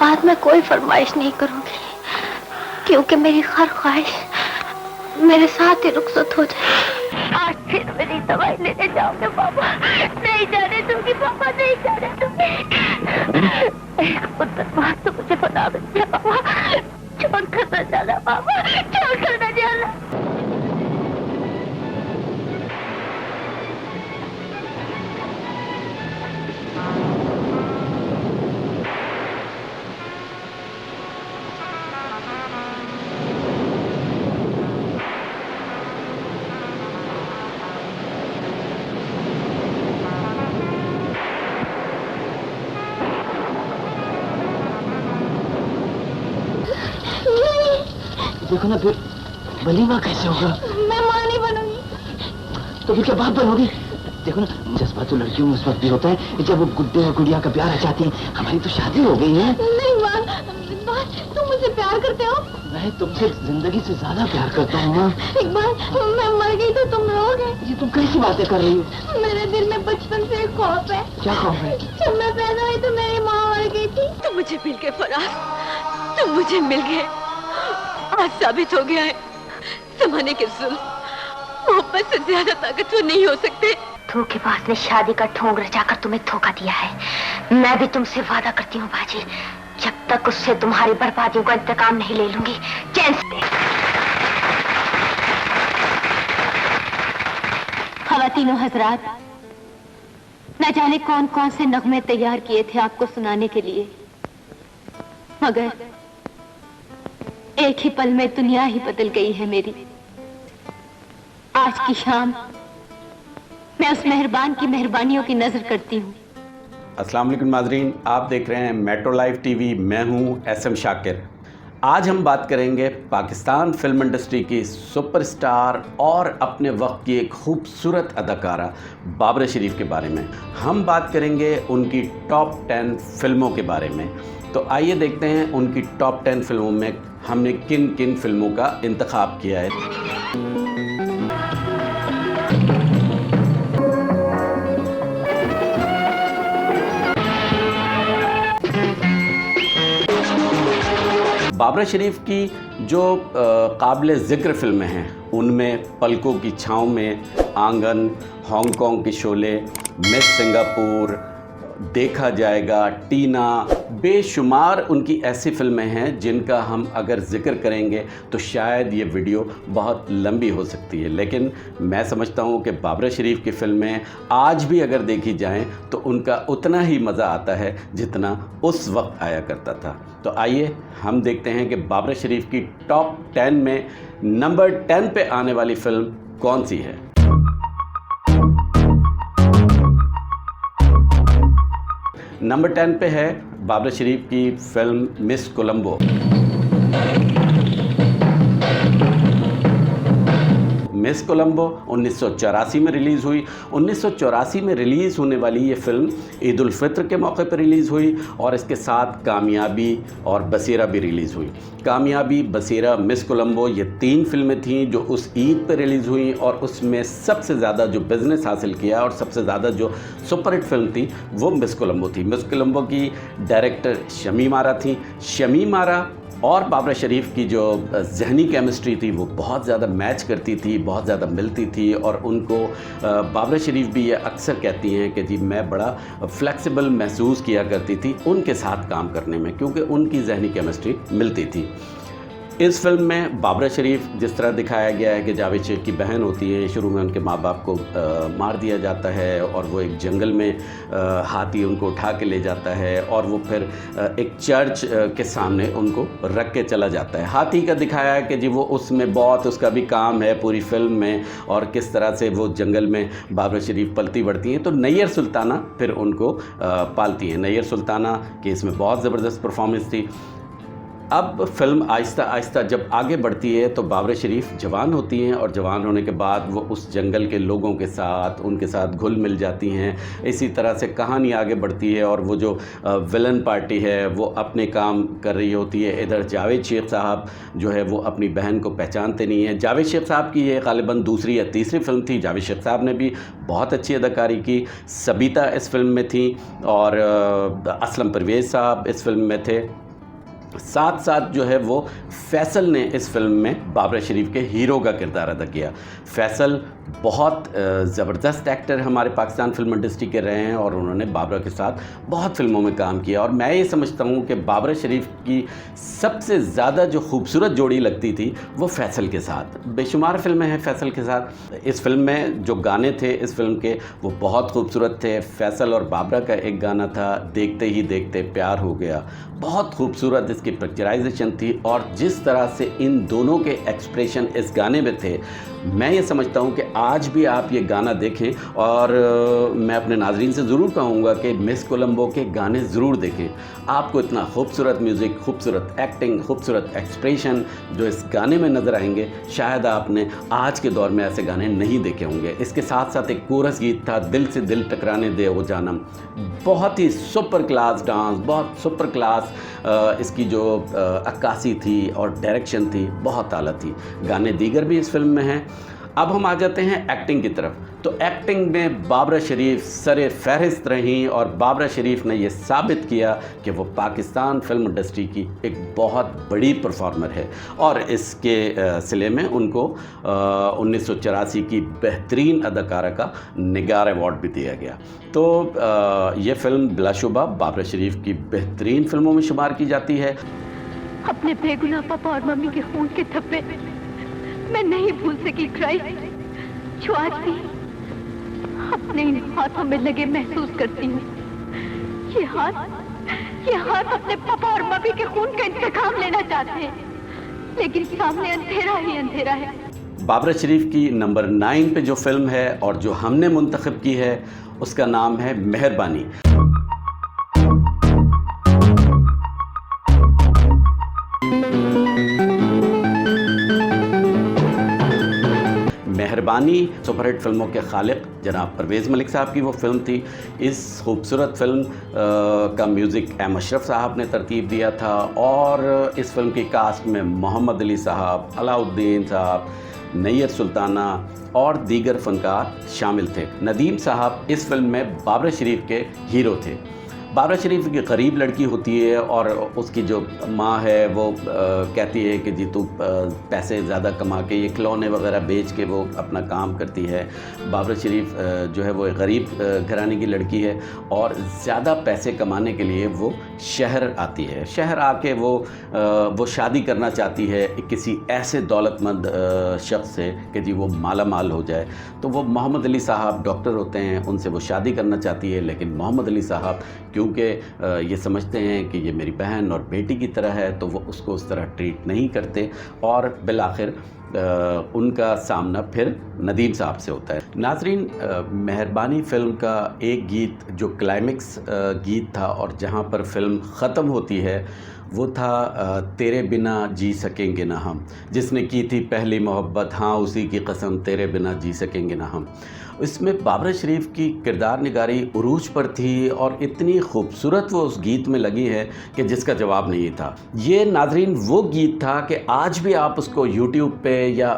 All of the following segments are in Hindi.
बाद मैं कोई फरमाइश नहीं करूंगी, क्योंकि मेरी हर ख्वाहिश मेरे साथ ही रुखसत हो जाए। आज फिर मेरी दवाई लेने जाओगे पापा? नहीं जाने दूंगी पापा, नहीं जाने दूंगी। एक मुद्दत बाद तो मुझे बता दीजिए पापा, छोड़ कर न जाना पापा, छोड़ कर न जाना। देखो ना फिर वलीमा कैसे होगा? मैं माँ नहीं बनूंगी। तो फिर क्या बाप बनोगी? देखो ना, जज्बा तो लड़कियों में उस वक्त भी होता है जब वो गुड्डे और गुड़िया का प्यार आ जाती है। हमारी तो शादी हो गई है। नहीं माँ, तुम मुझसे प्यार करते हो? मैं तुमसे जिंदगी से ज्यादा प्यार करता हूँ माँ। एक बार मैं मर गई तो तुम रोगे? ये तुम कैसी बातें कर रही हो? मेरे दिल में बचपन से एक खौफ है। क्या खौफ है? जब मैं पैदा हुई तो मेरी माँ मर गई थी। तुम मुझे मिल गए फराज, तुम मुझे मिल गए। आज साबित हो गया है ज़माने के जुल्म मोहब्बत से ज्यादा ताकतवर नहीं हो सकते। धोखेबाज ने शादी का ढोंग रचाकर तुम्हें धोखा दिया है। मैं भी तुमसे वादा करती हूँ बाजी, जब तक उससे तुम्हारी बर्बादियों का इंतकाम नहीं ले लूंगी चैन से। ख़वातीनो हजरात, न जाने कौन कौन से नगमे तैयार किए थे आपको सुनाने के लिए, मगर एक ही पल में दुनिया ही बदल गई है मेरी। आज की शाम मैं उस मेहरबान की मेहरबानियों की नजर करती हूँ। अस्सलाम वालेकुम नाज़रीन, आप देख रहे हैं मेट्रो लाइव टीवी। मैं हूँ SM शाकिर। आज हम बात करेंगे पाकिस्तान फिल्म इंडस्ट्री की सुपरस्टार और अपने वक्त की एक खूबसूरत अदाकारा बाबरा शरीफ के बारे में। हम बात करेंगे उनकी टॉप 10 फिल्मों के बारे में। तो आइए देखते हैं उनकी टॉप 10 फिल्मों में हमने किन किन फिल्मों का इंतखाब किया है। बाबरा शरीफ की जो काबिल ज़िक्र फिल्में हैं उनमें पलकों की छाँव में, आंगन, हांगकांग के शोले, मिस सिंगापुर, देखा जाएगा, टीना, बेशुमार उनकी ऐसी फिल्में हैं जिनका हम अगर ज़िक्र करेंगे तो शायद ये वीडियो बहुत लंबी हो सकती है। लेकिन मैं समझता हूँ कि बाबरा शरीफ की फिल्में आज भी अगर देखी जाएं तो उनका उतना ही मज़ा आता है जितना उस वक्त आया करता था। तो आइए हम देखते हैं कि बाबरा शरीफ की टॉप 10 में नंबर 10 पे आने वाली फ़िल्म कौन सी है। नंबर 10 पे है बाबरा शरीफ की film miss Colombo. Miss Colombo 1984 में रिलीज़ हुई। 1984 में रिलीज़ होने वाली ये फ़िल्म ईद उल फित्र के मौके पर रिलीज़ हुई और इसके साथ कामयाबी और बसेरा भी रिलीज़ हुई। कामयाबी, बसेरा, मिस कोलंबो ये 3 फिल्में थीं जो उस ईद पर रिलीज़ हुई और उसमें सबसे ज़्यादा जो बिज़नेस हासिल किया और सबसे ज़्यादा जो सुपरहिट फिल्म थी वो मिस कोलंबो थी। मिस कोलंबो की डायरेक्टर शमीम आरा थी। शमीम आरा और बाबरा शरीफ की जो ज़हनी केमिस्ट्री थी वो बहुत ज़्यादा मैच करती थी, बहुत ज़्यादा मिलती थी और उनको बाबरा शरीफ भी ये अक्सर कहती हैं कि जी मैं बड़ा फ्लेक्सिबल महसूस किया करती थी उनके साथ काम करने में, क्योंकि उनकी ज़हनी केमिस्ट्री मिलती थी। इस फिल्म में बाबरा शरीफ जिस तरह दिखाया गया है कि जावेद शेख की बहन होती है, शुरू में उनके माँ बाप को मार दिया जाता है और वो एक जंगल में हाथी उनको उठा के ले जाता है और वो फिर एक चर्च के सामने उनको रख के चला जाता है। हाथी का दिखाया है कि जी वो उसमें बहुत उसका भी काम है पूरी फिल्म में और किस तरह से वो जंगल में बाबरा शरीफ पलती बढ़ती हैं। तो नैयर सुल्ताना फिर उनको पालती हैं। नैयर सुल्ताना की इसमें बहुत ज़बरदस्त परफॉर्मेंस थी। अब फिल्म आहिस्ता आहिस्ता जब आगे बढ़ती है तो बाबरा शरीफ जवान होती हैं और जवान होने के बाद वो उस जंगल के लोगों के साथ उनके साथ घुल मिल जाती हैं। इसी तरह से कहानी आगे बढ़ती है और वो जो विलन पार्टी है वो अपने काम कर रही होती है। इधर जावेद शेख साहब जो है वो अपनी बहन को पहचानते नहीं हैं। जावेद शेख साहब की ये ग़ालिबन दूसरी या तीसरी फिल्म थी। जावेद शेख साहब ने भी बहुत अच्छी अदाकारी की। सबीता इस फिल्म में थी और असलम परवेज़ साहब इस फिल्म में थे। साथ साथ जो है वो फैसल ने इस फिल्म में बाबरा शरीफ के हीरो का किरदार अदा किया। फैसल बहुत ज़बरदस्त एक्टर हमारे पाकिस्तान फिल्म इंडस्ट्री के रहे हैं और उन्होंने बाबरा के साथ बहुत फिल्मों में काम किया। और मैं ये समझता हूँ कि बाबरा शरीफ की सबसे ज़्यादा जो खूबसूरत जोड़ी लगती थी वो फैसल के साथ। बेशुमार फिल्में हैं फैसल के साथ। इस फिल्म में जो गाने थे इस फिल्म के वो बहुत खूबसूरत थे। फैसल और बाबरा का एक गाना था देखते ही देखते प्यार हो गया, बहुत खूबसूरत इसकी पिक्चराइजेशन थी। और जिस तरह से इन दोनों के एक्सप्रेशन इस गाने में थे, मैं ये समझता हूँ कि आज भी आप ये गाना देखें। और मैं अपने नाज़रीन से ज़रूर कहूँगा कि मिस कोलंबो के गाने ज़रूर देखें। आपको इतना खूबसूरत म्यूज़िक, खूबसूरत एक्टिंग, खूबसूरत एक्सप्रेशन जो इस गाने में नज़र आएंगे, शायद आपने आज के दौर में ऐसे गाने नहीं देखे होंगे। इसके साथ साथ एक कोरस गीत था, दिल से दिल टकराने दे ओ जानम, बहुत ही सुपर क्लास डांस, बहुत सुपर क्लास इसकी जो अक्कासी थी और डायरेक्शन थी, बहुत आला थी। गाने दीगर भी इस फिल्म में हैं। अब हम आ जाते हैं एक्टिंग की तरफ। तो एक्टिंग में बाबरा शरीफ सरे फहरिस्त रहीं और बाबरा शरीफ ने यह साबित किया कि वो पाकिस्तान फिल्म इंडस्ट्री की एक बहुत बड़ी परफॉर्मर है। और इसके सिले में उनको 1984 की बेहतरीन अदाकारा का निगार अवार्ड भी दिया गया। तो ये फिल्म बिलाशुबा बाबरा शरीफ की बेहतरीन फिल्मों में शुमार की जाती है। अपने बेगुनाह पापा और मम्मी के खून के धब्बे मैं नहीं भूल सकी क्राइस्ट, जो आज भी अपने इन हाथों में लगे महसूस करती हूँ। ये हाथ अपने पापा और मम्मी के खून का इंतकाम लेना चाहते हैं, लेकिन सामने अंधेरा ही अंधेरा है। बाबरा शरीफ की नंबर 9 पे जो फिल्म है और जो हमने मुंतखब की है उसका नाम है मेहरबानी। मेहरबानी सुपरहिट फिल्मों के खालिक जनाब परवेज़ मलिक साहब की वो फिल्म थी। इस खूबसूरत फिल्म का म्यूज़िक एम अशरफ साहब ने तरतीब दिया था और इस फिल्म की कास्ट में मोहम्मद अली साहब, अलाउद्दीन साहब, नैयर सुल्ताना और दीगर फनकार शामिल थे। नदीम साहब इस फिल्म में बाबरा शरीफ के हीरो थे। बाबरा शरीफ की गरीब लड़की होती है और उसकी जो माँ है वो कहती है कि जी तू पैसे ज़्यादा कमा के ये खिलौने वगैरह बेच के वो अपना काम करती है। बाबरा शरीफ जो है वो एक गरीब घराने की लड़की है और ज़्यादा पैसे कमाने के लिए वो शहर आती है। शहर आके वो शादी करना चाहती है किसी ऐसे दौलतमंद शख्स से कि जी वो माला माल हो जाए। तो वो मोहम्मद अली साहब डॉक्टर होते हैं, उनसे वो शादी करना चाहती है, लेकिन मोहम्मद अली साहब क्योंकि ये समझते हैं कि ये मेरी बहन और बेटी की तरह है तो वो उसको उस तरह ट्रीट नहीं करते और बिलाखिर उनका सामना फिर नदीम साहब से होता है। नाज़रीन, मेहरबानी फ़िल्म का एक गीत जो क्लाइमेक्स गीत था और जहाँ पर फ़िल्म ख़त्म होती है वो था तेरे बिना जी सकेंगे ना हम, जिसने की थी पहली मोहब्बत, हाँ उसी की कसम, तेरे बिना जी सकेंगे ना हम। इसमें बाबरा शरीफ की किरदार निगारी उरूज पर थी और इतनी खूबसूरत वो उस गीत में लगी है कि जिसका जवाब नहीं था। ये नाजरीन वो गीत था कि आज भी आप उसको यूट्यूब पे या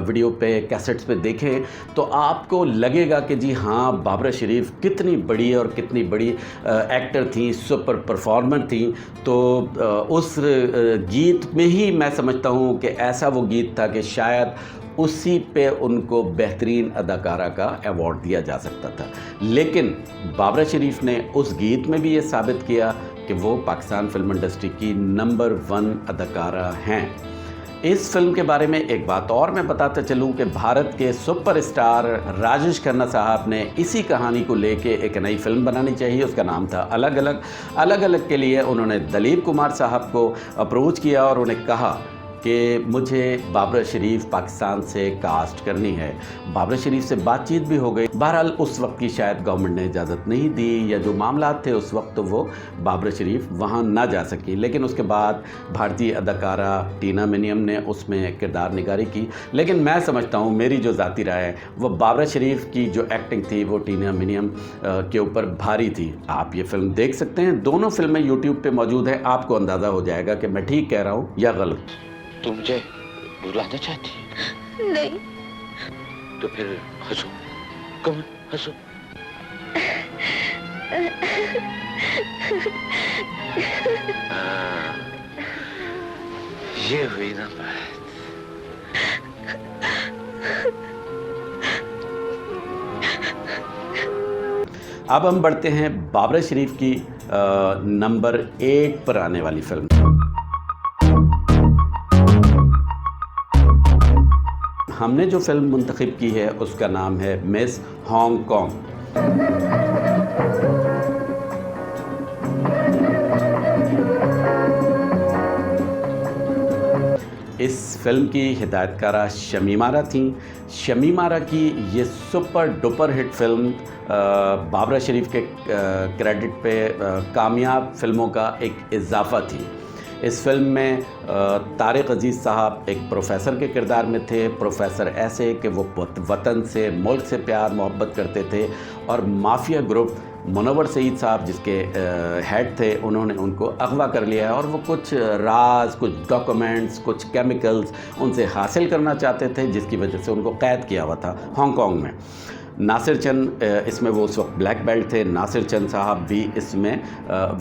वीडियो पे कैसेट्स पे देखें तो आपको लगेगा कि जी हाँ, बाबरा शरीफ कितनी बड़ी और कितनी बड़ी एक्टर थी, सुपर परफॉर्मर थी। तो उस गीत में ही मैं समझता हूँ कि ऐसा वो गीत था कि शायद उसी पे उनको बेहतरीन अदाकारा का अवार्ड दिया जा सकता था। लेकिन बाबरा शरीफ ने उस गीत में भी ये साबित किया कि वो पाकिस्तान फिल्म इंडस्ट्री की नंबर 1 अदाकारा हैं। इस फिल्म के बारे में एक बात और मैं बताते चलूं कि भारत के सुपरस्टार राजेश खन्ना साहब ने इसी कहानी को लेके एक नई फिल्म बनानी चाहिए, उसका नाम था अलग अलग के लिए उन्होंने दिलीप कुमार साहब को अप्रोच किया और उन्हें कहा कि मुझे बाबरा शरीफ पाकिस्तान से कास्ट करनी है। बाबरा शरीफ से बातचीत भी हो गई। बहरहाल उस वक्त की शायद गवर्नमेंट ने इजाज़त नहीं दी या जो मामलात थे उस वक्त तो वो बाबरा शरीफ वहाँ ना जा सकी। लेकिन उसके बाद भारतीय अदाकारा टीना मिनियम ने उसमें किरदार निगारी की। लेकिन मैं समझता हूँ, मेरी जो ज़ाती राय है, वो बाबरा शरीफ की जो एक्टिंग थी वो टीना मिनियम के ऊपर भारी थी। आप ये फिल्म देख सकते हैं, दोनों फिल्में यूट्यूब पर मौजूद हैं। आपको अंदाज़ा हो जाएगा कि मैं ठीक कह रहा हूँ या गलत। तुम मुझे बुलाना चाहती है? नहीं। तो फिर हंसो, कौन हंसो। ये हुई ना बात। अब हम बढ़ते हैं बाबरा शरीफ की नंबर 8 पर आने वाली फिल्म। हमने जो फिल्म मुंतखब की है उसका नाम है मिस हांगकांग। इस फिल्म की हिदायतकारा शमीम आरा थी। शमीम आरा की ये super duper hit film Babra Sharif के क्रेडिट पे कामयाब फिल्मों का एक इजाफ़ा थी। इस फिल्म में तारिक अजीज़ साहब एक प्रोफ़ेसर के किरदार में थे। प्रोफ़ेसर ऐसे कि वो वतन से, मुल्क से प्यार मोहब्बत करते थे, और माफिया ग्रुप मुनव्वर सईद साहब जिसके हेड थे, उन्होंने उनको अगवा कर लिया है और वो कुछ राज, कुछ डॉक्यूमेंट्स, कुछ केमिकल्स उनसे हासिल करना चाहते थे, जिसकी वजह से उनको कैद किया हुआ था हांगकांग में। नासिर चंद इसमें वो उस वक्त ब्लैक बेल्ट थे। नासिर चंद साहब भी इसमें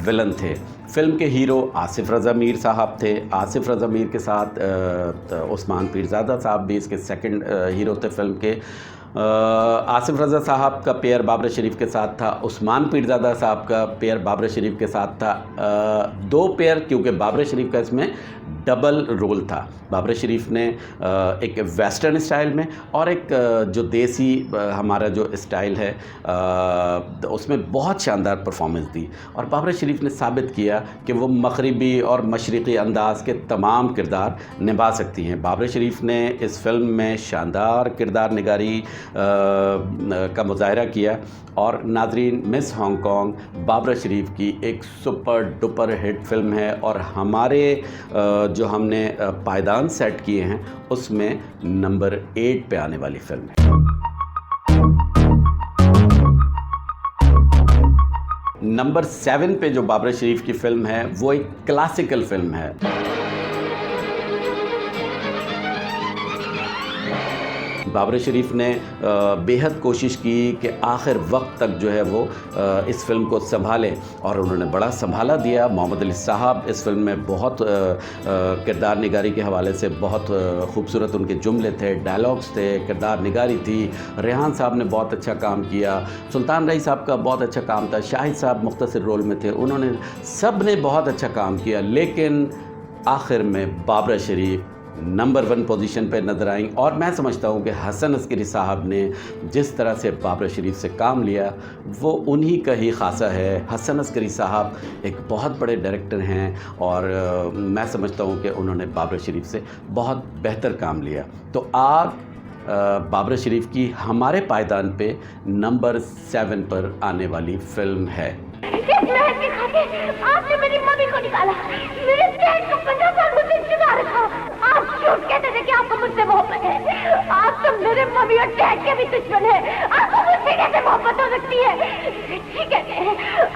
विलन थे। फ़िल्म के हीरो आसिफ रज़ा मीर साहब थे। आसिफ रज़ा मीर के साथ उस्मान पीरज़ादा साहब भी इसके सेकंड हीरो थे फ़िल्म के। आसिफ रज़ा साहब का पेयर बाबरा शरीफ के साथ था। उस्मान पीरज़ादा साहब का पेयर बाबरा शरीफ के साथ था। दो पेयर, क्योंकि बाबरा शरीफ का इसमें डबल रोल था। बाबरा शरीफ ने एक वेस्टर्न स्टाइल में और एक जो देसी हमारा जो स्टाइल है उसमें बहुत शानदार परफॉर्मेंस दी, और बाबरा शरीफ ने साबित किया कि वो मगरिबी और मशरिक़ी अंदाज़ के तमाम किरदार निभा सकती हैं। बाबरा शरीफ ने इस फिल्म में शानदार किरदार निगारी का मुज़ाहरा किया। और नाज़रीन, मिस हांगकांग बाबरा शरीफ की एक सुपर डुपर हिट फिल्म है, और हमारे जो हमने पायदान सेट किए हैं उसमें नंबर 8 पे आने वाली फिल्म है। नंबर 7 पे जो बाबरा शरीफ की फिल्म है वो एक क्लासिकल फिल्म है। बाबरा शरीफ ने बेहद कोशिश की कि आखिर वक्त तक जो है वो इस फिल्म को संभालें, और उन्होंने बड़ा संभाला दिया। मोहम्मद अली साहब इस फिल्म में बहुत किरदार निगारी के हवाले से बहुत खूबसूरत उनके जुमले थे, डायलॉग्स थे, किरदार निगारी थी। रेहान साहब ने बहुत अच्छा काम किया। सुल्तान रई साहब का बहुत अच्छा काम था। शाहिद साहब मुख्तसर रोल में थे। उन्होंने सब ने बहुत अच्छा काम किया, लेकिन आखिर में बाबरा शरीफ नंबर 1 पोजीशन पे नज़र आई। और मैं समझता हूँ कि हसन अस्करी साहब ने जिस तरह से बाबरा शरीफ से काम लिया वो उन्हीं का ही खासा है। हसन अस्करी साहब एक बहुत बड़े डायरेक्टर हैं, और मैं समझता हूँ कि उन्होंने बाबरा शरीफ से बहुत बेहतर काम लिया। तो आज बाबरा शरीफ की हमारे पायदान पे नंबर 7 पर आने वाली फिल्म है। आपने मेरी मम्मी को निकाला, मेरे डैड को 15 साल मुझसे छुपा रखा। आप झूठ कहते थे कि आपको मुझसे मोहब्बत है। आप तो मेरे मम्मी और डैड के भी दुश्मन है। आपको मुझसे कैसे मोहब्बत हो सकती है? ठीक है,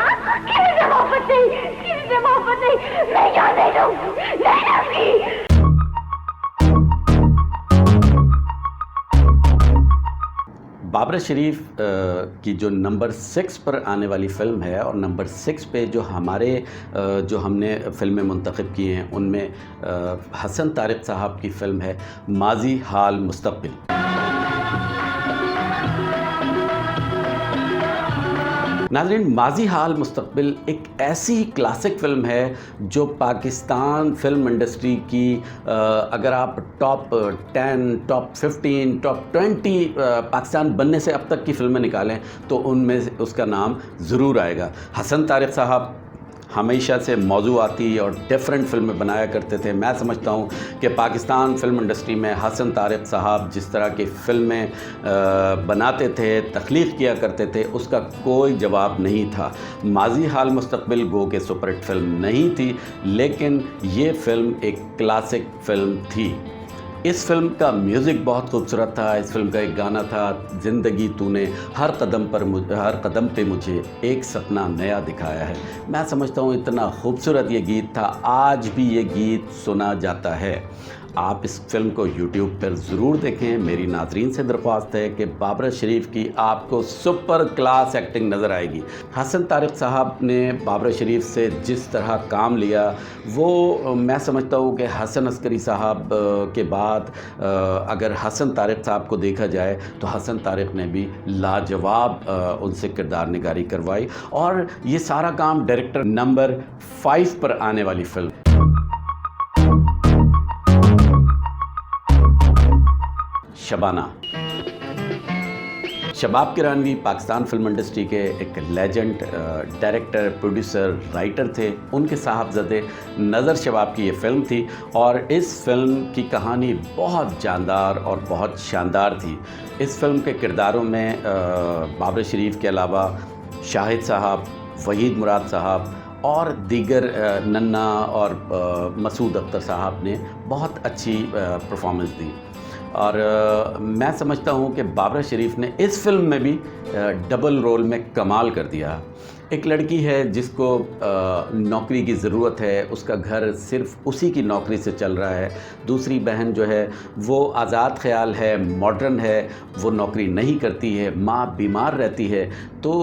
आपको किसी से मोहब्बत नहीं, किसी से मोहब्बत नहीं। मैं यहाँ नहीं रहूँगी, नहीं रहूँगी। बाबरा शरीफ की जो नंबर 6 पर आने वाली फ़िल्म है, और नंबर 6 पे जो हमारे जो हमने फ़िल्में मुंतखब की हैं उनमें हसन तारिक साहब की फ़िल्म है माजी हाल मुस्तक़बिल। नाज़रीन, माजी हाल मुस्तक़बिल एक ऐसी क्लासिक फ़िल्म है जो पाकिस्तान फ़िल्म इंडस्ट्री की अगर आप टॉप 10, टॉप 15, टॉप 20 पाकिस्तान बनने से अब तक की फ़िल्में निकालें तो उनमें उसका नाम ज़रूर आएगा। हसन तारिक साहब हमेशा से मौज़ूआती और डिफरेंट फ़िल्में बनाया करते थे। मैं समझता हूँ कि पाकिस्तान फ़िल्म इंडस्ट्री में हसन तारिक साहब जिस तरह की फ़िल्में बनाते थे, तख्लीक़ किया करते थे, उसका कोई जवाब नहीं था। माजी हाल मुस्तक़बिल गो के सुपरहिट फ़िल्म नहीं थी, लेकिन ये फ़िल्म एक क्लासिक फ़िल्म थी। इस फिल्म का म्यूज़िक बहुत खूबसूरत था। इस फिल्म का एक गाना था, ज़िंदगी तूने हर कदम पे मुझे एक सपना नया दिखाया है। मैं समझता हूँ इतना खूबसूरत ये गीत था, आज भी ये गीत सुना जाता है। आप इस फिल्म को YouTube पर ज़रूर देखें। मेरी नाज़रीन से दरख्वास्त है कि बाबरा शरीफ की आपको सुपर क्लास एक्टिंग नज़र आएगी। हसन तारिक साहब ने बाबरा शरीफ से जिस तरह काम लिया, वो मैं समझता हूँ कि हसन अस्करी साहब के बाद अगर हसन तारिक साहब को देखा जाए तो हसन तारिक ने भी लाजवाब उनसे किरदार निगारी करवाई। और ये सारा काम डायरेक्टर नंबर 5 पर आने वाली फिल्म शबाना। शबाब किरानवी पाकिस्तान फिल्म इंडस्ट्री के एक लेजेंड डायरेक्टर, प्रोड्यूसर, राइटर थे। उनके साहबजादे नज़र शबाब की ये फ़िल्म थी और इस फिल्म की कहानी बहुत जानदार और बहुत शानदार थी। इस फिल्म के किरदारों में बाबरा शरीफ के अलावा शाहिद साहब, वहीद मुराद साहब और दीगर नन्ना और मसूद अख्तर साहब ने बहुत अच्छी परफॉर्मेंस दी। और मैं समझता हूँ कि बाबरा शरीफ ने इस फिल्म में भी डबल रोल में कमाल कर दिया। एक लड़की है जिसको नौकरी की ज़रूरत है, उसका घर सिर्फ उसी की नौकरी से चल रहा है। दूसरी बहन जो है वो आज़ाद ख़याल है, मॉडर्न है, वो नौकरी नहीं करती है, माँ बीमार रहती है। तो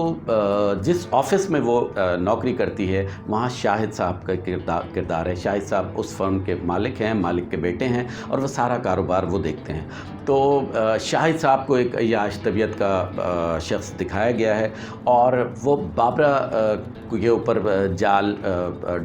जिस ऑफ़िस में वो नौकरी करती है वहाँ शाहिद साहब का किरदार है। शाहिद साहब उस फर्म के मालिक हैं, मालिक के बेटे हैं और वो सारा कारोबार वो देखते हैं। तो शाहिद साहब को एक याश तबीयत का शख्स दिखाया गया है और वो बाबरा के ऊपर जाल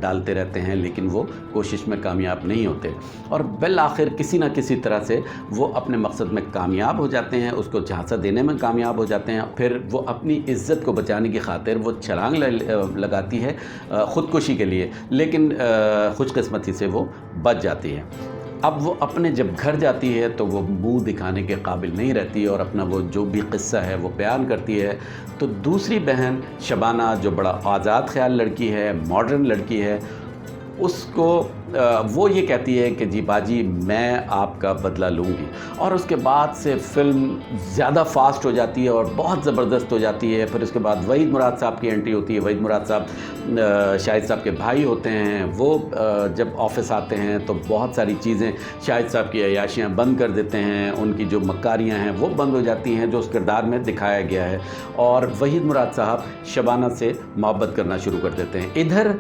डालते रहते हैं, लेकिन वो कोशिश में कामयाब नहीं होते और बिल आखिर किसी न किसी तरह से वो अपने मकसद में कामयाब हो जाते हैं, उसको झांसा देने में कामयाब हो जाते हैं। फिर वो अपनी इज़्ज़त को बचाने की खातिर वो छलांग लगाती है ख़ुदकुशी के लिए, लेकिन खुशकिस्मती से वो बच जाती है। अब वो अपने जब घर जाती है तो वो मुंह दिखाने के काबिल नहीं रहती और अपना वो जो भी क़िस्सा है वो बयान करती है। तो दूसरी बहन शबाना जो बड़ा आज़ाद ख़याल लड़की है, मॉडर्न लड़की है, उसको वो ये कहती है कि जी बाजी मैं आपका बदला लूँगी। और उसके बाद से फ़िल्म ज़्यादा फास्ट हो जाती है और बहुत ज़बरदस्त हो जाती है। फिर उसके बाद वहीद मुराद साहब की एंट्री होती है। वहीद मुराद साहब शाहिद साहब के भाई होते हैं। वो जब ऑफ़िस आते हैं तो बहुत सारी चीज़ें शाहिद साहब की अय्याशियाँ बंद कर देते हैं, उनकी जो मक्कारियाँ हैं वो बंद हो जाती हैं जो उस किरदार में दिखाया गया है। और वहीद मुराद साहब शबाना से मोहब्बत करना शुरू कर देते हैं। इधर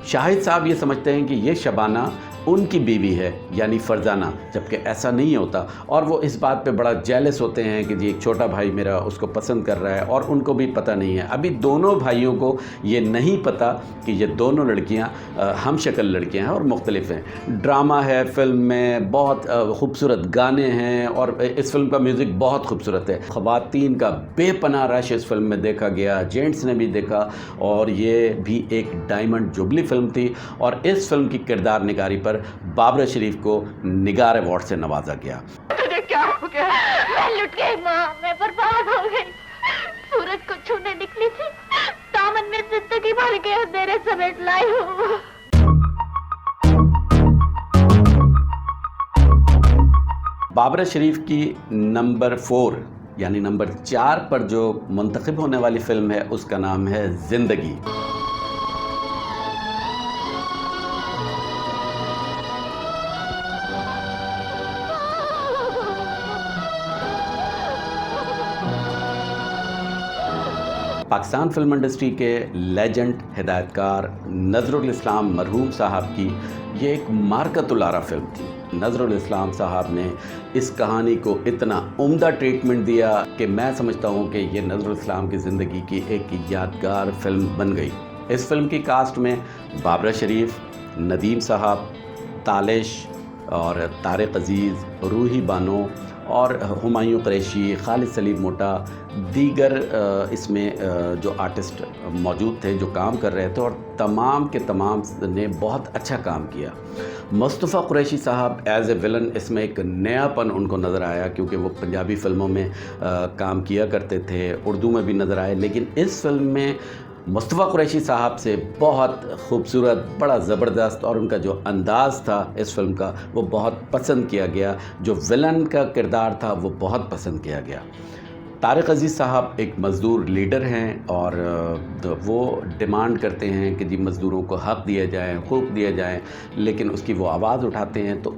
शाहिद साहब ये समझते हैं कि ये शबाना उनकी बीवी है यानी फ़रज़ाना, जबकि ऐसा नहीं होता। और वो इस बात पे बड़ा जेलस होते हैं कि जी एक छोटा भाई मेरा उसको पसंद कर रहा है और उनको भी पता नहीं है। अभी दोनों भाइयों को ये नहीं पता कि ये दोनों लड़कियां हम शक्ल लड़कियां हैं और मुख्तलिफ हैं। ड्रामा है फ़िल्म में, बहुत खूबसूरत गाने हैं और इस फिल्म का म्यूज़िक बहुत खूबसूरत है। ख़वातीन का बेपनाह रश इस फिल्म में देखा गया, जेंट्स ने भी देखा और ये भी एक डायमंड जुबली फ़िल्म थी। और इस फिल्म की किरदार निगारी पर बाबरा शरीफ को निगार अवार्ड से नवाजा गया। तुझे क्या हो गया? मैं लुट गई माँ, मैं बर्बाद हो गई। सूरज को छूने निकली थी, दामन में जिंदगी भर के अंधेरे समेट लाई हूँ। बाबरा शरीफ की नंबर 4 यानी नंबर 4 पर जो मुंतखब होने वाली फ़िल्म है उसका नाम है ज़िंदगी। पाकिस्तान फिल्म इंडस्ट्री के लेजेंड हिदायतकार नज़रुल इस्लाम मरहूम साहब की ये एक मारकतुल आरा फिल्म थी। नज़रुल इस्लाम साहब ने इस कहानी को इतना उम्दा ट्रीटमेंट दिया कि मैं समझता हूँ कि ये नज़रुल इस्लाम की ज़िंदगी की एक यादगार फिल्म बन गई। इस फिल्म की कास्ट में बाबरा शरीफ, नदीम साहब, तालिश और तारिक अजीज़, रूही बानो और हुमायूं कुरैशी, खालिद सलीम मोटा, दीगर इसमें जो आर्टिस्ट मौजूद थे जो काम कर रहे थे और तमाम के तमाम ने बहुत अच्छा काम किया। मुस्तफ़ा कुरैशी साहब एज़ ए विलन इसमें एक नयापन उनको नज़र आया क्योंकि वो पंजाबी फ़िल्मों में काम किया करते थे, उर्दू में भी नज़र आए, लेकिन इस फिल्म में मुस्तफ़ा कुरैशी साहब से बहुत खूबसूरत, बड़ा ज़बरदस्त और उनका जो अंदाज़ था इस फिल्म का वो बहुत पसंद किया गया। जो विलन का किरदार था वो बहुत पसंद किया गया। तारिक अजीज़ साहब एक मज़दूर लीडर हैं और वो डिमांड करते हैं कि जी मज़दूरों को हक़ दिया जाए, हुकूक़ दिया जाए, लेकिन उसकी वो आवाज़ उठाते हैं तो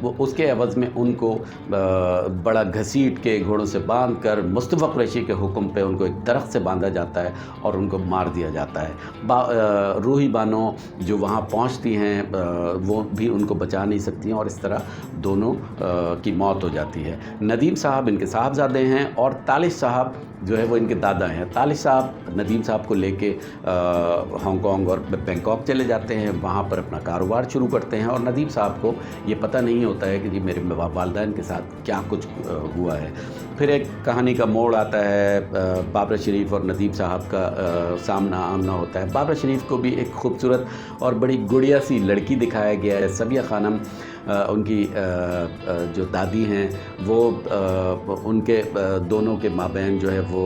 वो उसके एवज़ में उनको बड़ा घसीट के घोड़ों से बांध कर मुस्तफ़ा कुरैशी के हुक्म पे उनको एक दरख्त से बांधा जाता है और उनको मार दिया जाता है। रूही बानो जो वहाँ पहुँचती हैं वो भी उनको बचा नहीं सकती हैं और इस तरह दोनों की मौत हो जाती है। नदीम साहब इनके साहबजादे हैं और तालिश साहब जो है वो इनके दादा हैं। तालिश साहब नदीम साहब को लेके हांगकांग और बैंकॉक चले जाते हैं, वहाँ पर अपना कारोबार शुरू करते हैं और नदीम साहब को ये पता नहीं होता है कि जी मेरे वालिदैन के साथ क्या कुछ हुआ है। फिर एक कहानी का मोड़ आता है, बाबरा शरीफ और नदीम साहब का सामना आमना होता है। बाबरा शरीफ को भी एक खूबसूरत और बड़ी गुड़िया सी लड़की दिखाया गया है, सबिया खानम उनकी जो दादी हैं वो उनके दोनों के माबैन जो है वो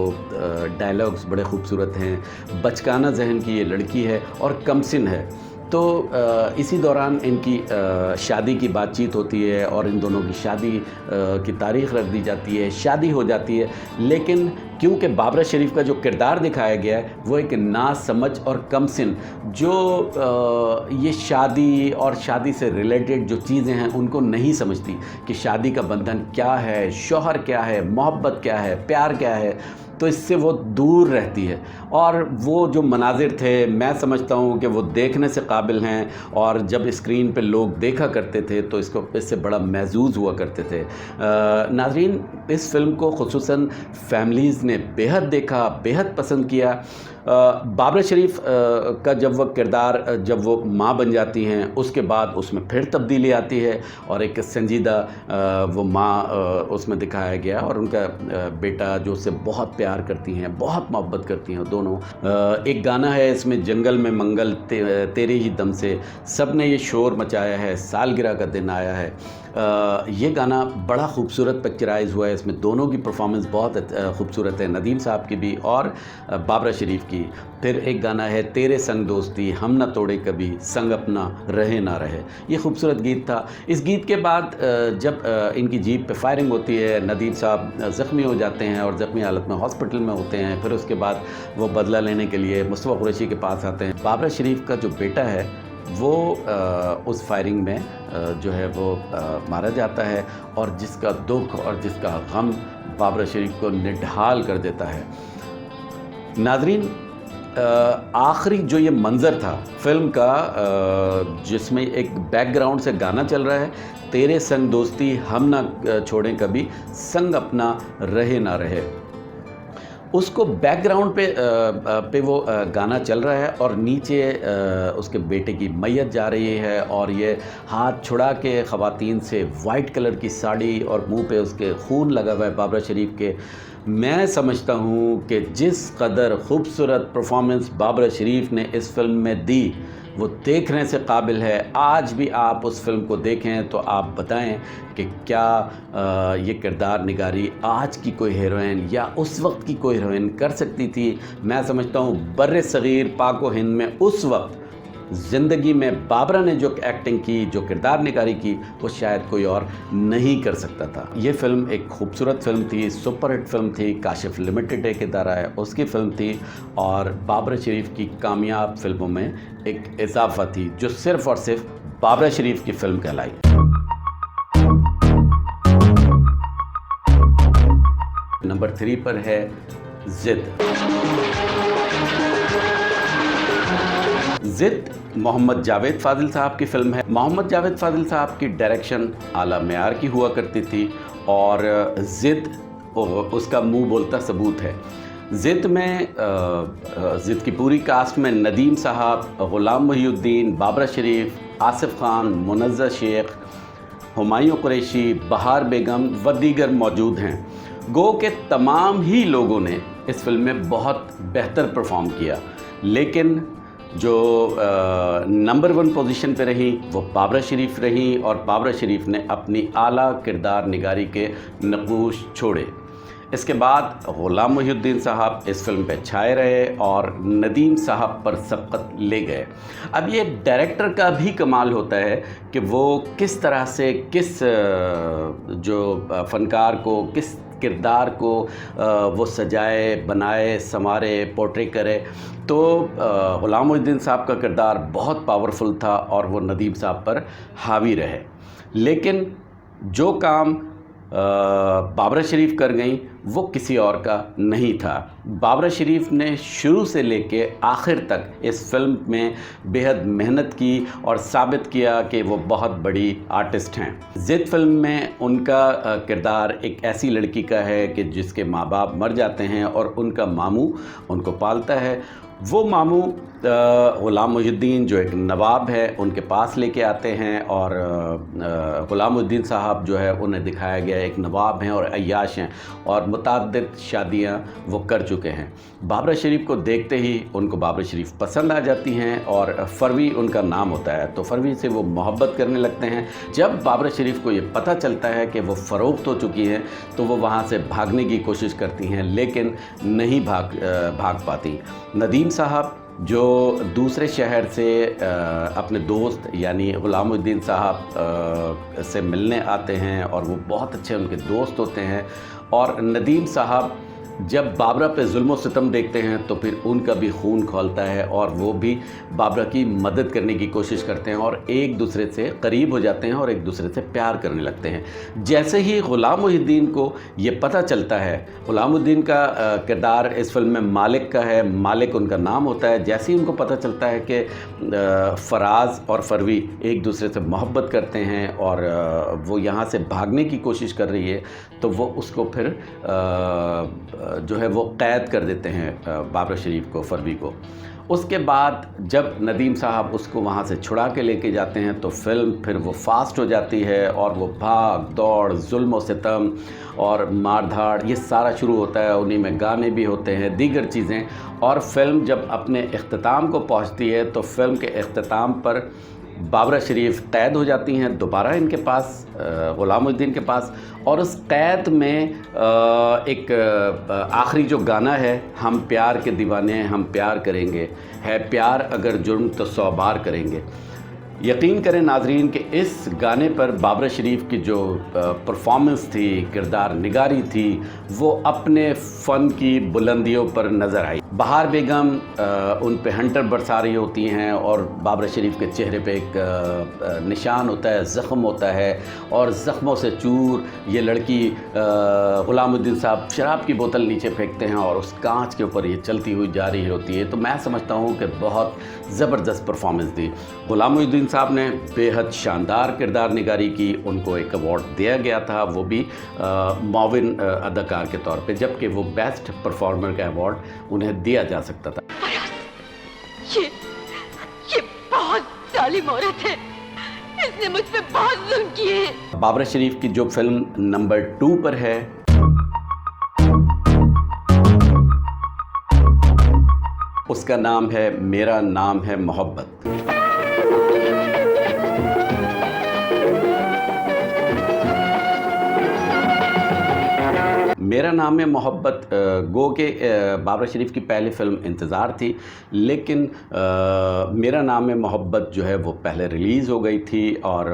डायलॉग्स बड़े खूबसूरत हैं। बचकाना जहन की ये लड़की है और कमसिन है। तो इसी दौरान इनकी शादी की बातचीत होती है और इन दोनों की शादी की तारीख़ रख दी जाती है, शादी हो जाती है। लेकिन क्योंकि बाबरा शरीफ का जो किरदार दिखाया गया है वो एक नासमझ और कमसिन जो ये शादी और शादी से रिलेटेड जो चीज़ें हैं उनको नहीं समझती कि शादी का बंधन क्या है, शौहर क्या है, मोहब्बत क्या है, प्यार क्या है, तो इससे वो दूर रहती है। और वो जो मनाजिर थे मैं समझता हूँ कि वो देखने से काबिल हैं और जब स्क्रीन पे लोग देखा करते थे तो इससे बड़ा महजूज़ हुआ करते थे। नाज़रीन, इस फ़िल्म को ख़ुसूसन फैमिलीज़ ने बेहद देखा, बेहद पसंद किया। बाबरा शरीफ का जब वह किरदार जब वो माँ बन जाती हैं उसके बाद उसमें फिर तब्दीली आती है और एक संजीदा वो माँ उसमें दिखाया गया और उनका बेटा जो उससे बहुत प्यार करती हैं, बहुत मोहब्बत करती हैं दोनों। एक गाना है इसमें, जंगल में मंगल तेरे ही दम से, सब ने ये शोर मचाया है, सालगिरह का दिन आया है। ये गाना बड़ा खूबसूरत पिक्चराइज़ हुआ है, इसमें दोनों की परफॉर्मेंस बहुत खूबसूरत है, नदीम साहब की भी और बाबरा शरीफ की। फिर एक गाना है तेरे संग दोस्ती, हम ना तोड़े कभी, संग अपना रहे ना रहे, ये खूबसूरत गीत था। इस गीत के बाद जब इनकी जीप पे फायरिंग होती है, नदीम साहब ज़ख्मी हो जाते हैं और ज़ख्मी हालत में हॉस्पिटल में होते हैं। फिर उसके बाद वो बदला लेने के लिए मुस्तफ़ा कुरैशी के पास आते हैं। बाबरा शरीफ का जो बेटा है वो उस फायरिंग में जो है वो मारा जाता है और जिसका दुख और जिसका गम बाबरा शरीफ को निढाल कर देता है। नाज़रीन, आखिरी जो ये मंज़र था फ़िल्म का जिसमें एक बैकग्राउंड से गाना चल रहा है, तेरे संग दोस्ती हम ना छोड़ें कभी, संग अपना रहे ना रहे, उसको बैकग्राउंड पे वो गाना चल रहा है और नीचे उसके बेटे की मैयत जा रही है और ये हाथ छुड़ा के ख़वातीन से वाइट कलर की साड़ी और मुंह पे उसके खून लगा हुआ है बाबरा शरीफ के। मैं समझता हूँ कि जिस कदर खूबसूरत परफॉर्मेंस बाबरा शरीफ ने इस फिल्म में दी वो देखने से काबिल है। आज भी आप उस फिल्म को देखें तो आप बताएं कि क्या ये किरदार निगारी आज की कोई हीरोइन या उस वक्त की कोई हीरोइन कर सकती थी। मैं समझता हूँ बर्रे सग़ीर पाक व हिंद में उस वक्त ज़िंदगी में बाबरा ने जो एक्टिंग की, जो किरदार निगारी की, वो शायद कोई और नहीं कर सकता था। ये फ़िल्म एक खूबसूरत फ़िल्म थी, सुपरहिट फ़िल्म थी, काशिफ़ लिमिटेड एक इदारा है उसकी फ़िल्म थी और बाबरा शरीफ की कामयाब फ़िल्मों में एक इजाफ़ा थी जो सिर्फ़ और सिर्फ बाबरा शरीफ की फ़िल्म कहलाई। नंबर 3 पर है ज़िद मोहम्मद जावेद फ़ाज़िल साहब की फ़िल्म है। मोहम्मद जावेद फ़ाज़िल साहब की डायरेक्शन आला मेयार की हुआ करती थी और ज़िद उसका मुंह बोलता सबूत है। ज़िद में ज़िद की पूरी कास्ट में नदीम साहब, ग़ुलाम मोहिउद्दीन, बाबरा शरीफ, आसिफ़ खान, मुनज़्ज़र शेख, हुमायूं कुरैशी, बहार बेगम व दीगर मौजूद हैं। गो के तमाम ही लोगों ने इस फिल्म में बहुत बेहतर परफॉर्म किया, लेकिन जो नंबर 1 पोजीशन पे रही वो बाबरा शरीफ रही और बाबरा शरीफ ने अपनी आला किरदार निगारी के नक़ूश छोड़े। इसके बाद ग़ुलाम मोहिउद्दीन साहब इस फिल्म पे छाए रहे और नदीम साहब पर सबकत ले गए। अब ये डायरेक्टर का भी कमाल होता है कि वो किस तरह से किस जो फ़नकार को किस किरदार को वो सजाए, बनाए, संवारे, पोर्ट्रे करे। तो ग़ुलाम मोहिउद्दीन साहब का किरदार बहुत पावरफुल था और वो नदीम साहब पर हावी रहे। लेकिन जो काम बाबरा शरीफ कर गई वो किसी और का नहीं था। बाबरा शरीफ ने शुरू से लेके आखिर तक इस फिल्म में बेहद मेहनत की और साबित किया कि वो बहुत बड़ी आर्टिस्ट हैं। ज़िद फिल्म में उनका किरदार एक ऐसी लड़की का है कि जिसके माँ बाप मर जाते हैं और उनका मामू उनको पालता है। वो मामू ग़ुलाम मोहिउद्दीन जो एक नवाब है उनके पास लेके आते हैं और ग़ुलाम मोहिउद्दीन साहब जो है उन्हें दिखाया गया एक नवाब हैं और अय्याश हैं और मुतअद्दिद शादियां वो कर चुके हैं। बाबरा शरीफ को देखते ही उनको बाबरा शरीफ पसंद आ जाती हैं और फरवी उनका नाम होता है, तो फरवी से वो मोहब्बत करने लगते हैं। जब बाबरा शरीफ को ये पता चलता है कि वो फ़रोख्त हो चुकी हैं तो वो वहाँ से भागने की कोशिश करती हैं, लेकिन नहीं भाग पाती। नदीम साहब जो दूसरे शहर से अपने दोस्त यानी ग़ुलाम मोहिउद्दीन साहब से मिलने आते हैं और वो बहुत अच्छे उनके दोस्त होते हैं। और नदीम साहब जब बाबरा पे जुल्म सितम देखते हैं तो फिर उनका भी खून खौलता है और वो भी बाबरा की मदद करने की कोशिश करते हैं और एक दूसरे से करीब हो जाते हैं और एक दूसरे से प्यार करने लगते हैं। जैसे ही ग़ुलाम मोहिउद्दीन को ये पता चलता है, ग़ुलाम मोहिउद्दीन का किरदार इस फिल्म में मालिक का है, मालिक उनका नाम होता है। जैसे ही उनको पता चलता है कि फराज और फरवी एक दूसरे से मोहब्बत करते हैं और वो यहाँ से भागने की कोशिश कर रही है, तो वो उसको फिर जो है वो कैद कर देते हैं बाबरा शरीफ को, फरवी को। उसके बाद जब नदीम साहब उसको वहाँ से छुड़ा के लेके जाते हैं तो फिल्म फिर वो फास्ट हो जाती है और वो भाग दौड़, जुल्म सितम और मार धाड़ ये सारा शुरू होता है। उन्हीं में गाने भी होते हैं, दीगर चीज़ें। और फिल्म जब अपने इख्तिताम को पहुँचती है तो फिल्म के इख्तिताम पर बाबरा शरीफ कैद हो जाती हैं दोबारा इनके पास, ग़ुलाम मोहिउद्दीन के पास। और उस कैद में एक आखिरी जो गाना है, हम प्यार के दीवाने हैं, हम प्यार करेंगे, है प्यार अगर जुर्म तो 100 बार करेंगे। यकीन करें नाजरीन कि इस गाने पर बाबरा शरीफ की जो परफॉर्मेंस थी, किरदार निगारी थी, वो अपने फ़न की बुलंदियों पर नज़र आई। बहार बेगम उन पे हंटर बरसा रही होती हैं और बाबरा शरीफ के चेहरे पे एक निशान होता है, ज़ख़म होता है और ज़ख़मों से चूर ये लड़की ग़ुलाम मोहिउद्दीन साहब शराब की बोतल नीचे फेंकते हैं और उस कांच के ऊपर ये चलती हुई जा रही होती है। तो मैं समझता हूँ कि बहुत ज़बरदस्त परफॉर्मेंस दी। ग़ुलाम मोहिउद्दीन साहब ने बेहद शानदार किरदार निगारी की, उनको एक अवार्ड दिया गया था, वो भी मुआविन अदाकार के तौर पे, जबकि वो बेस्ट परफॉर्मर का अवार्ड उन्हें दिया जा सकता था। ये बहुत जालिम औरत है, इसने मुझ पे बहुत जुल्म किए हैं। बाबरा शरीफ की जो फिल्म नंबर 2 पर है उसका नाम है मेरा नाम है मोहब्बत। मेरा नाम है मोहब्बत गो के बाबरा शरीफ की पहली फ़िल्म इंतज़ार थी, लेकिन मेरा नाम है मोहब्बत जो है वो पहले रिलीज़ हो गई थी। और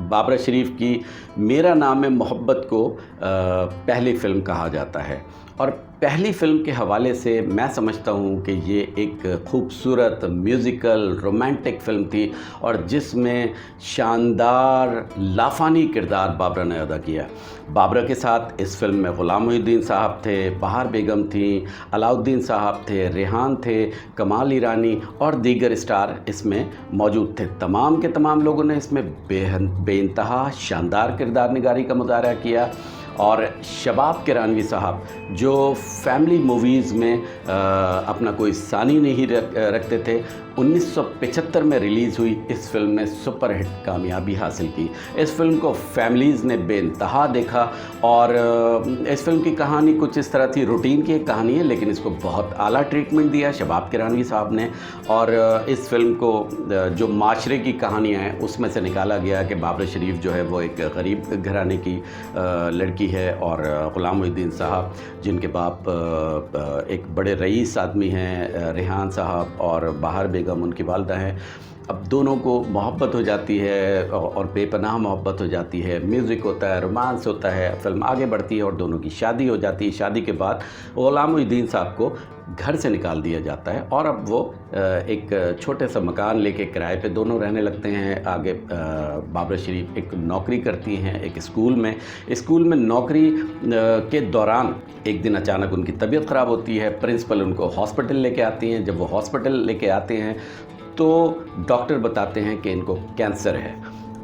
बाबरा शरीफ की मेरा नाम है मोहब्बत को पहली फ़िल्म कहा जाता है। और पहली फ़िल्म के हवाले से मैं समझता हूँ कि ये एक खूबसूरत म्यूज़िकल रोमांटिक फ़िल्म थी और जिसमें शानदार लाफानी किरदार बाबरा ने अदा किया। बाबरा के साथ इस फिल्म में ग़ुलाम मोहिउद्दीन साहब थे, बहार बेगम थी, अलाउद्दीन साहब थे, रेहान थे, कमाल ईरानी और दीगर स्टार इसमें मौजूद थे। तमाम के तमाम लोगों ने इसमें बेइंतहा शानदार किरदार निगारी का मुज़ाहरा किया। और शबाब किरानवी साहब जो फैमिली मूवीज़ में अपना कोई सानी नहीं रखते थे, 1975 में रिलीज़ हुई इस फिल्म ने सुपरहिट कामयाबी हासिल की। इस फिल्म को फैमिलीज़ ने बेइंतहा देखा और इस फिल्म की कहानी कुछ इस तरह थी, रूटीन की एक कहानी है, लेकिन इसको बहुत आला ट्रीटमेंट दिया शबाब किरानवी साहब ने। और इस फिल्म को जो माशरे की कहानियाँ हैं उसमें से निकाला गया कि बाबरा शरीफ जो है वो एक गरीब घराने की लड़की है और ग़ुलाम मोहिउद्दीन साहब जिनके बाप एक बड़े रईस आदमी हैं, रेहान साहब और बहार बेगम उनकी वालदा हैं। अब दोनों को मोहब्बत हो जाती है और बेपनाह मोहब्बत हो जाती है, म्यूज़िक होता है, रोमांस होता है, फिल्म आगे बढ़ती है और दोनों की शादी हो जाती है। शादी के बाद ग़ुलामुद्दीन साहब को घर से निकाल दिया जाता है और अब वो एक छोटे सा मकान लेके किराए पे दोनों रहने लगते हैं। आगे बाबरा शरीफ एक नौकरी करती हैं एक स्कूल में नौकरी के दौरान एक दिन अचानक उनकी तबीयत ख़राब होती है। प्रिंसिपल उनको हॉस्पिटल लेके आती हैं। जब वो हॉस्पिटल लेके आते हैं तो डॉक्टर बताते हैं कि इनको कैंसर है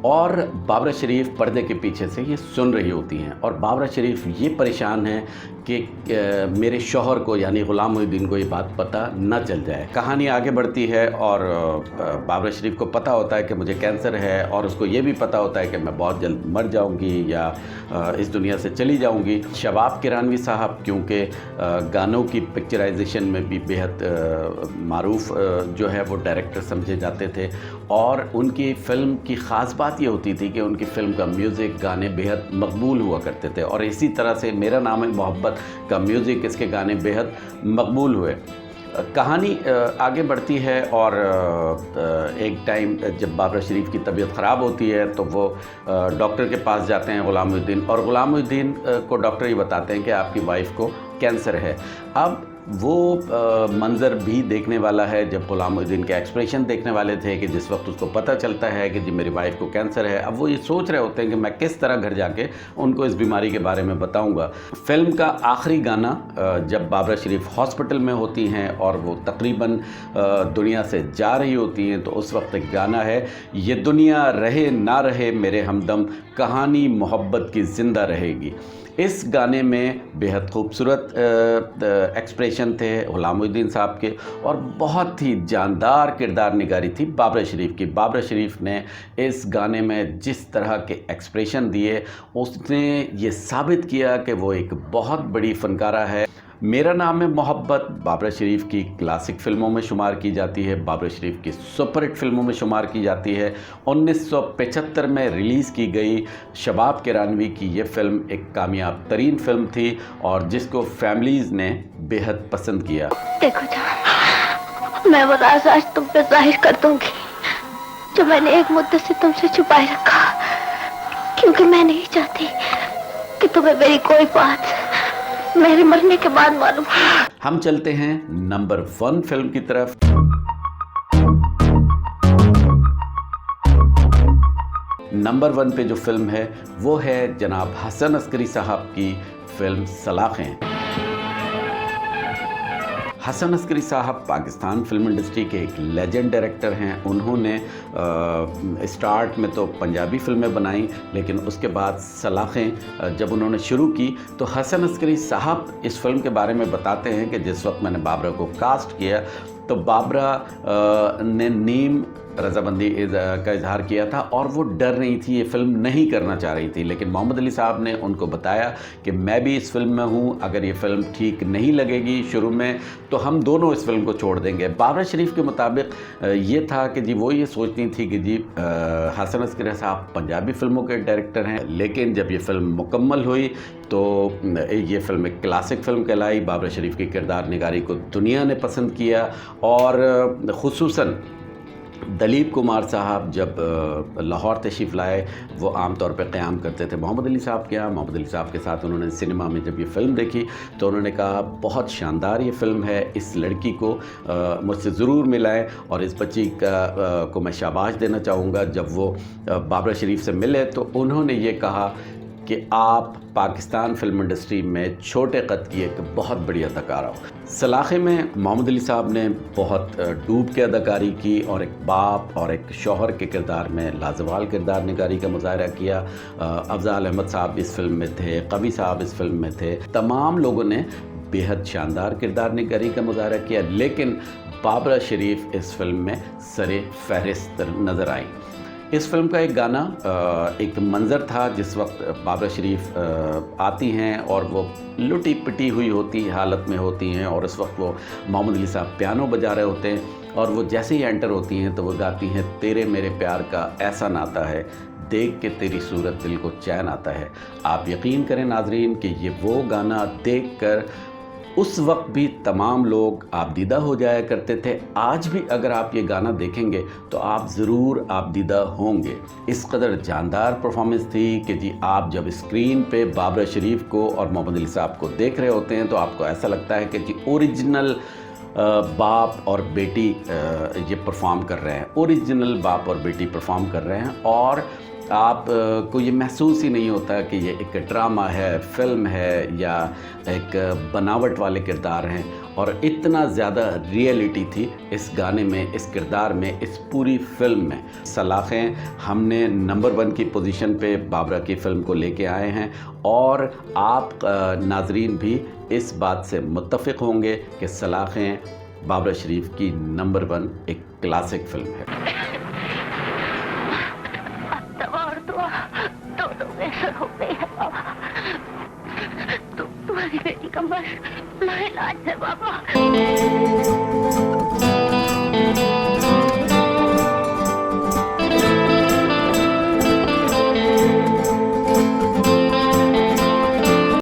और बाबरा शरीफ पर्दे के पीछे से ये सुन रही होती हैं और बाबरा शरीफ ये परेशान है कि मेरे शौहर को यानी ग़ुलामुद्दीन को ये बात पता न चल जाए। कहानी आगे बढ़ती है और बाबरा शरीफ को पता होता है कि मुझे कैंसर है और उसको ये भी पता होता है कि मैं बहुत जल्द मर जाऊंगी या इस दुनिया से चली जाऊंगी। शबाब किरानवी साहब क्योंकि गानों की पिक्चराइजेशन में भी बेहद मारूफ जो है वो डायरेक्टर समझे जाते थे और उनकी फ़िल्म की ख़ास बात ये होती थी कि उनकी फ़िल्म का म्यूज़िक गाने बेहद मकबूल हुआ करते थे और इसी तरह से मेरा नाम है मोहब्बत का म्यूज़िक, इसके गाने बेहद मकबूल हुए। कहानी आगे बढ़ती है और एक टाइम जब बाबरा शरीफ की तबीयत ख़राब होती है तो वो डॉक्टर के पास जाते हैं ग़ुलामुद्दीन और ग़ुलामुद्दीन को डॉक्टर ही बताते हैं कि आपकी वाइफ को कैंसर है। अब वो मंज़र भी देखने वाला है जब ग़ुलामुद्दीन के एक्सप्रेशन देखने वाले थे कि जिस वक्त उसको पता चलता है कि जी मेरी वाइफ को कैंसर है। अब वो ये सोच रहे होते हैं कि मैं किस तरह घर जाके उनको इस बीमारी के बारे में बताऊंगा। फ़िल्म का आखिरी गाना जब बाबरा शरीफ हॉस्पिटल में होती हैं और वो तकरीबन दुनिया से जा रही होती हैं तो उस वक्त एक गाना है, ये दुनिया रहे ना रहे मेरे हमदम, कहानी मोहब्बत की ज़िंदा रहेगी। इस गाने में बेहद खूबसूरत एक्सप्रेशन थे ग़ुलामुद्दीन साहब के और बहुत ही जानदार किरदार निगारी थी बाबरा शरीफ की। बाबरा शरीफ ने इस गाने में जिस तरह के एक्सप्रेशन दिए उसने ये साबित किया कि वो एक बहुत बड़ी फ़नकारा है। मेरा नाम है मोहब्बत बाबरा शरीफ की क्लासिक फ़िल्मों में शुमार की जाती है, बाबरा शरीफ की सुपरहिट फ़िल्मों में शुमार की जाती है। 1975 में रिलीज़ की गई शबाब किरानवी की ये फ़िल्म एक कामयाब तरीन फ़िल्म थी और जिसको फैमिलीज़ ने बेहद पसंद किया। देखो जान, मैं वो राज आज तुम पे जाहिर कर दूंगी जो मैंने एक मुद्दत से तुमसे छुपाए रखा, क्योंकि मैं नहीं चाहती कि तुम्हें मेरी कोई बात मेरे मरने के बाद मालूम। हम चलते हैं नंबर 1 फिल्म की तरफ। नंबर 1 पे जो फिल्म है वो है जनाब हसन अस्करी साहब की फिल्म सलाखें। हसन अस्करी साहब पाकिस्तान फिल्म इंडस्ट्री के एक लेजेंड डायरेक्टर हैं। उन्होंने स्टार्ट में तो पंजाबी फिल्में बनाई लेकिन उसके बाद सलाखें जब उन्होंने शुरू की तो हसन अस्करी साहब इस फिल्म के बारे में बताते हैं कि जिस वक्त मैंने बाबरा को कास्ट किया तो बाबरा ने नीम रज़ामंदी का इजहार किया था और वो डर रही थी, ये फ़िल्म नहीं करना चाह रही थी। लेकिन मोहम्मद अली साहब ने उनको बताया कि मैं भी इस फिल्म में हूँ, अगर ये फ़िल्म ठीक नहीं लगेगी शुरू में तो हम दोनों इस फिल्म को छोड़ देंगे। बाबरा शरीफ के मुताबिक ये था कि जी वो ये सोचती थी कि जी हसन अस्करी साहब पंजाबी फ़िल्मों के डायरेक्टर हैं, लेकिन जब ये फ़िल्म मुकम्मल हुई तो ये फ़िल्म एक क्लासिक फ़िल्म कहलाई। बाबरा शरीफ की किरदार निगारी को दुनिया ने पसंद किया और ख़ुसूसन दलीप कुमार साहब जब लाहौर तशरीफ़ लाए वो आम तौर पे क़याम करते थे मोहम्मद अली साहब के यहाँ। मोहम्मद अली साहब के साथ उन्होंने सिनेमा में जब ये फ़िल्म देखी तो उन्होंने कहा बहुत शानदार ये फ़िल्म है, इस लड़की को मुझसे ज़रूर मिलाएं और इस बच्ची को मैं शाबाश देना चाहूँगा। जब वो बाबरा शरीफ से मिले तो उन्होंने ये कहा कि आप पाकिस्तान फिल्म इंडस्ट्री में छोटे कद की एक बहुत बड़ी अदाकारा हो। सलाखे में मोहम्मद अली साहब ने बहुत डूब के अदाकारी की और एक बाप और एक शौहर के किरदार में लाजवाल किरदार निगारी का मुजाहरा किया। अफजाल अहमद साहब इस फिल्म में थे, कवि साहब इस फिल्म में थे, तमाम लोगों ने बेहद शानदार किरदार निगारी का मुजाहरा किया। लेकिन बाबरा शरीफ इस फिल्म में सरे फहरिस्त नज़र आई। इस फिल्म का एक गाना एक मंज़र था जिस वक्त बाबरा शरीफ आती हैं और वो लुटी पिटी हुई होती हालत में होती हैं और इस वक्त वो मोहम्मद अली साहब पियानो बजा रहे होते हैं और वो जैसे ही एंटर होती हैं तो वो गाती हैं, तेरे मेरे प्यार का ऐसा नाता है, देख के तेरी सूरत दिल को चैन आता है। आप यकीन करें नाजरीन कि ये वो गाना देख कर उस वक्त भी तमाम लोग आपदीदा हो जाया करते थे। आज भी अगर आप ये गाना देखेंगे तो आप ज़रूर आपदीदा होंगे। इस कदर जानदार परफॉर्मेंस थी कि जी आप जब स्क्रीन पे बाबरा शरीफ को और मोहम्मद अली साहब को देख रहे होते हैं तो आपको ऐसा लगता है कि जी ओरिजिनल बाप और बेटी ये परफॉर्म कर रहे हैं, ओरिजिनल बाप और बेटी परफॉर्म कर रहे हैं, और आप को ये महसूस ही नहीं होता कि ये एक ड्रामा है, फिल्म है या एक बनावट वाले किरदार हैं। और इतना ज़्यादा रियलिटी थी इस गाने में, इस किरदार में, इस पूरी फिल्म में। सलाखें हमने नंबर 1 की पोजीशन पे बाबरा की फ़िल्म को लेके आए हैं, और आप नाजरीन भी इस बात से मुत्तफ़िक़ होंगे कि सलाखें बाबरा शरीफ की नंबर 1 एक क्लासिक फ़िल्म है। हो गई है बाबा, तुम्हारी बेटी का बस इलाज है बाबा।